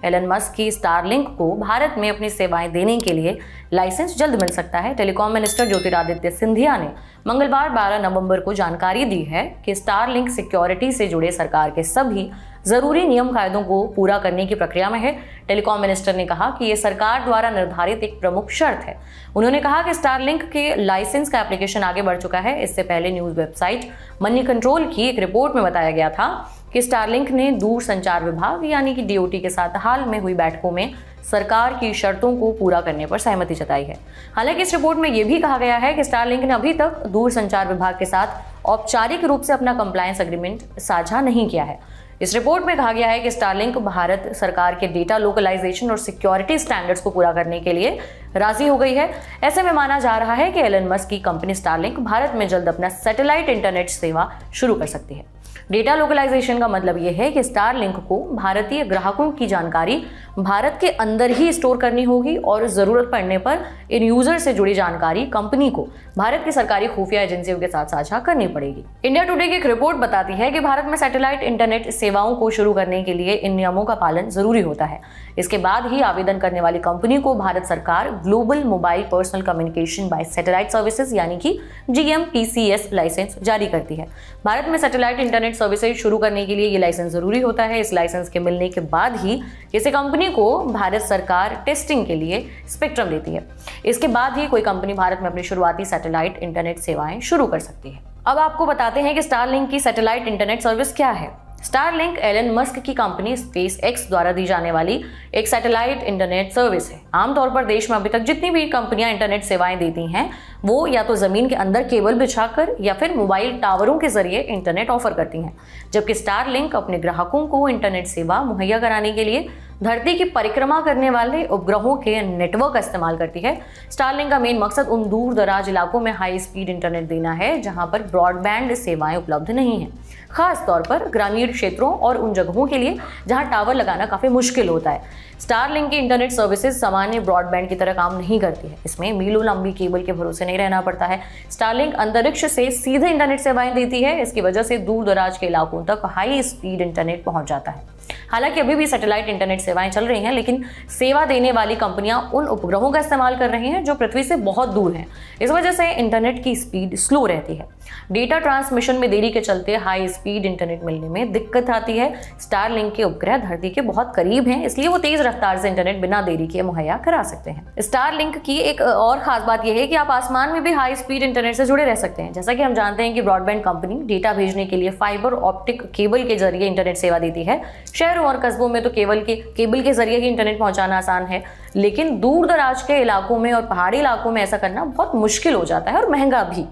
Elon Musk की Starlink को भारत में अपनी सेवाएं देने के लिए लाइसेंस जल्द मिल सकता है। टेलीकॉम मिनिस्टर ज्योतिरादित्य सिंधिया ने मंगलवार 12 नवंबर को जानकारी दी है कि स्टारलिंक सिक्योरिटी से जुड़े सरकार के सभी जरूरी नियम कायदों को पूरा करने की प्रक्रिया में है। टेलीकॉम मिनिस्टर ने कहा कि यह सरकार द्वारा निर्धारित एक प्रमुख शर्त है। उन्होंने कहा कि स्टारलिंक के लाइसेंस का एप्लीकेशन आगे बढ़ चुका है। इससे पहले न्यूज वेबसाइट मनी कंट्रोल की एक रिपोर्ट में बताया गया था कि स्टारलिंक ने दूर संचार विभाग यानी कि डीओटी के साथ हाल में हुई बैठकों में सरकार की शर्तों को पूरा करने पर सहमति जताई है। हालांकि इस रिपोर्ट में यह भी कहा गया है कि स्टारलिंक ने अभी तक दूर संचार विभाग के साथ औपचारिक रूप से अपना कंप्लायंस एग्रीमेंट साझा नहीं किया है। इस रिपोर्ट में कहा गया है कि स्टारलिंक भारत सरकार के डेटा लोकलाइजेशन और सिक्योरिटी स्टैंडर्ड्स को पूरा करने के लिए राजी हो गई है। ऐसे में माना जा रहा है कि एलन मस्क की कंपनी स्टारलिंक भारत में जल्द अपना सैटेलाइट इंटरनेट सेवा शुरू कर सकती है। डेटा लोकलाइजेशन का मतलब यह है कि स्टारलिंक को भारतीय ग्राहकों की जानकारी भारत के अंदर ही स्टोर करनी होगी और जरूरत पड़ने पर इन यूजर से जुड़ी जानकारी कंपनी को भारत की सरकारी खुफिया एजेंसियों के साथ साझा करनी पड़ेगी। इंडिया टुडे की एक रिपोर्ट बताती है कि भारत में सैटेलाइट इंटरनेट सेवाओं को शुरू करने के लिए इन नियमों का पालन जरूरी होता है। इसके बाद ही आवेदन करने वाली कंपनी को भारत सरकार global mobile personal communication bye satellite services यानी कि GMPCS लाइसेंस जारी करती है। भारत में सैटेलाइट इंटरनेट सर्विसेज शुरू करने के लिए ये लाइसेंस जरूरी होता है। इस लाइसेंस के मिलने के बाद ही किसी कंपनी को भारत सरकार टेस्टिंग के लिए स्पेक्ट्रम देती है। इसके बाद ही कोई कंपनी भारत में अपनी शुरुआती सैटेलाइट इंटरनेट सेवाएं शुरू कर सकती है। अब आपको बताते हैं कि स्टारलिंक की सैटेलाइट इंटरनेट सर्विस क्या है। स्टारलिंक एलन मस्क की कंपनी SpaceX द्वारा दी जाने वाली एक सैटेलाइट इंटरनेट सर्विस है। आमतौर पर देश में अभी तक जितनी भी कंपनियां इंटरनेट सेवाएं देती हैं वो या तो जमीन के अंदर केबल बिछाकर या फिर मोबाइल टावरों के जरिए इंटरनेट ऑफर करती हैं, जबकि स्टारलिंक अपने ग्राहकों को इंटरनेट सेवा मुहैया कराने के लिए धरती की परिक्रमा करने वाले उपग्रहों के नेटवर्क का इस्तेमाल करती है। स्टारलिंक का मेन मकसद उन दूर दराज इलाकों में हाई स्पीड इंटरनेट देना है जहां पर ब्रॉडबैंड सेवाएं उपलब्ध नहीं हैं, खास तौर पर ग्रामीण क्षेत्रों और उन जगहों के लिए जहां टावर लगाना काफी मुश्किल होता है। स्टारलिंक की इंटरनेट सर्विसेज सामान्य ब्रॉडबैंड की तरह काम नहीं करती है। इसमें मीलों लंबी केबल के भरोसे नहीं रहना पड़ता है। स्टारलिंक अंतरिक्ष से सीधे इंटरनेट सेवाएं देती है। इसकी वजह से दूर दराज के इलाकों तक हाई स्पीड इंटरनेट पहुंच जाता है। हालांकि अभी भी सैटेलाइट इंटरनेट सेवाएं चल रही हैं, लेकिन सेवा देने वाली कंपनियां उन उपग्रहों का इस्तेमाल कर रही हैं जो पृथ्वी से बहुत दूर हैं। इस वजह से इंटरनेट की स्पीड स्लो रहती है। डेटा ट्रांसमिशन में देरी के चलते हाई स्पीड इंटरनेट मिलने में दिक्कत आती है। स्टारलिंक के उपग्रह धरती के बहुत करीब हैं, इसलिए वो तेज रफ्तार से इंटरनेट बिना देरी के मुहैया करा सकते हैं। स्टारलिंक की एक और खास बात यह है कि आप आसमान में भी हाई स्पीड इंटरनेट से जुड़े रह सकते हैं। जैसा कि हम जानते हैं कि ब्रॉडबैंड कंपनी डेटा भेजने के लिए फाइबर ऑप्टिक केबल के जरिए इंटरनेट सेवा देती है। शहरों और कस्बों में तो केबल के जरिए ही इंटरनेट पहुंचाना आसान है, लेकिन दूर दराज के इलाकों में और पहाड़ी इलाकों में ऐसा करना बहुत मुश्किल हो जाता है और महंगा भी।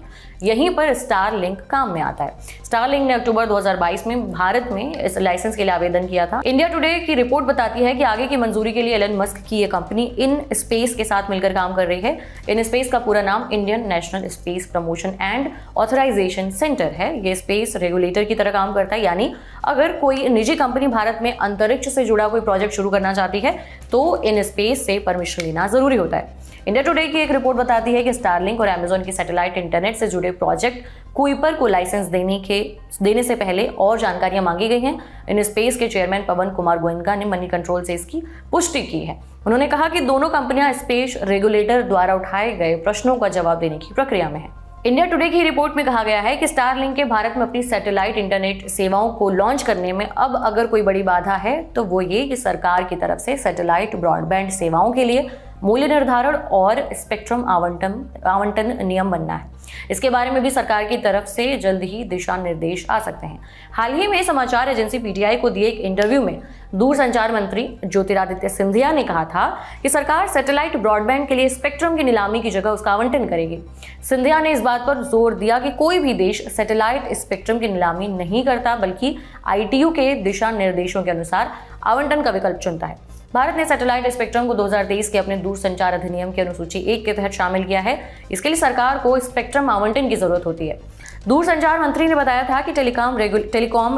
यहीं पर स्टारलिंक काम में आता है। स्टारलिंक ने अक्टूबर 2022 में भारत में इस लाइसेंस के लिए आवेदन किया था। इंडिया टुडे की रिपोर्ट बताती है कि आगे की मंजूरी के लिए एलन मस्क की ये कंपनी इन स्पेस के साथ मिलकर काम कर रही है। इन स्पेस का पूरा नाम Indian national space promotion and authorisation centre है। ये स्पेस रेगुलेटर की तरह काम करता है, यानी अगर कोई निजी कंपनी भारत में अंतरिक्ष से जुड़ा कोई प्रोजेक्ट शुरू करना चाहती है तो इन स्पेस से परमिशन लेना जरूरी होता है। इंडिया टुडे की एक रिपोर्ट बताती है कि स्टारलिंक और अमेज़न की सैटेलाइट इंटरनेट से जुड़े प्रोजेक्ट कुइपर को लाइसेंस देने से पहले और जानकारियां मांगी गई हैं। इन स्पेस के चेयरमैन पवन कुमार गोयनका ने मनी कंट्रोल से इसकी पुष्टि की है। उन्होंने कहा कि दोनों कंपनियां स्पेस रेगुलेटर द्वारा उठाए गए प्रश्नों का जवाब देने की प्रक्रिया में है। इंडिया टुडे की रिपोर्ट में कहा गया है कि स्टारलिंक के भारत में अपनी सैटेलाइट इंटरनेट सेवाओं को लॉन्च करने में अब अगर कोई बड़ी बाधा है तो वो ये कि सरकार की तरफ से सैटेलाइट ब्रॉडबैंड सेवाओं के लिए मूल्य निर्धारण और स्पेक्ट्रम आवंटन नियम बनना है। इसके बारे में भी सरकार की तरफ से जल्द ही दिशा निर्देश आ सकते हैं। हाल ही में समाचार एजेंसी PTI को दिए एक इंटरव्यू में दूरसंचार मंत्री ज्योतिरादित्य सिंधिया ने कहा था कि सरकार सैटेलाइट ब्रॉडबैंड के लिए स्पेक्ट्रम की नीलामी की जगह उसका आवंटन करेगी। सिंधिया ने इस बात पर जोर दिया कि कोई भी देश सैटेलाइट स्पेक्ट्रम की नीलामी नहीं करता, बल्कि ITU के दिशा निर्देशों के अनुसार आवंटन का विकल्प चुनता है। भारत ने सैटेलाइट स्पेक्ट्रम को 2023 के अपने दूरसंचार अधिनियम की अनुसूची 1 के तहत शामिल किया है। इसके लिए सरकार को स्पेक्ट्रम आवंटन की जरूरत होती है। दूरसंचार मंत्री ने बताया था कि telecom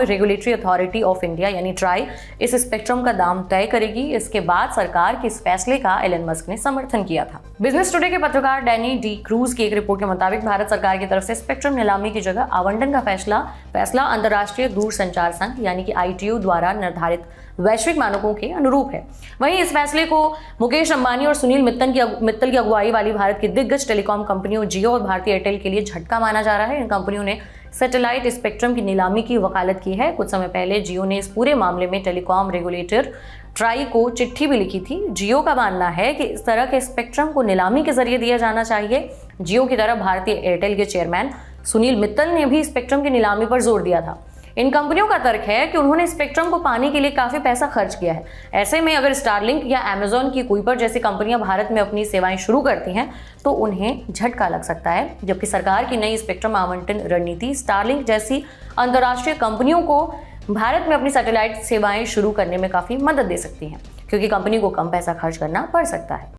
regulatory authority of India यानी ट्राई इस स्पेक्ट्रम का दाम तय करेगी। इसके बाद सरकार के इस फैसले का एलन मस्क ने समर्थन किया था। बिजनेस टुडे के पत्रकार डैनी डी क्रूज की एक रिपोर्ट के मुताबिक भारत सरकार की तरफ से स्पेक्ट्रम नीलामी की जगह आवंटन का फैसला अंतर्राष्ट्रीय दूरसंचार संघ यानी कि ITU द्वारा निर्धारित वैश्विक मानकों के अनुरूप है। वहीं इस फैसले को मुकेश अंबानी और सुनील मित्तल की अगुवाई वाली भारत की दिग्गज टेलीकॉम कंपनियों जियो और भारती एयरटेल के लिए झटका माना जा रहा है। इन कंपनियों ने सैटेलाइट स्पेक्ट्रम की नीलामी की वकालत की है। कुछ समय पहले जियो ने इस पूरे मामले में टेलीकॉम रेगुलेटर ट्राई को चिट्ठी भी लिखी थी। जियो का मानना है कि इस तरह के स्पेक्ट्रम को नीलामी के जरिए दिया जाना चाहिए। जियो की तरफ भारतीय एयरटेल के चेयरमैन सुनील मित्तल ने भी स्पेक्ट्रम की नीलामी पर जोर दिया था। इन कंपनियों का तर्क है कि उन्होंने स्पेक्ट्रम को पाने के लिए काफी पैसा खर्च किया है। ऐसे में अगर स्टारलिंक या अमेजॉन की कुइपर जैसी कंपनियां भारत में अपनी सेवाएं शुरू करती हैं तो उन्हें झटका लग सकता है, जबकि सरकार की नई स्पेक्ट्रम आवंटन रणनीति स्टारलिंक जैसी अंतर्राष्ट्रीय कंपनियों को भारत में अपनी सैटेलाइट सेवाएं शुरू करने में काफी मदद दे सकती है, क्योंकि कंपनी को कम पैसा खर्च करना पड़ सकता है।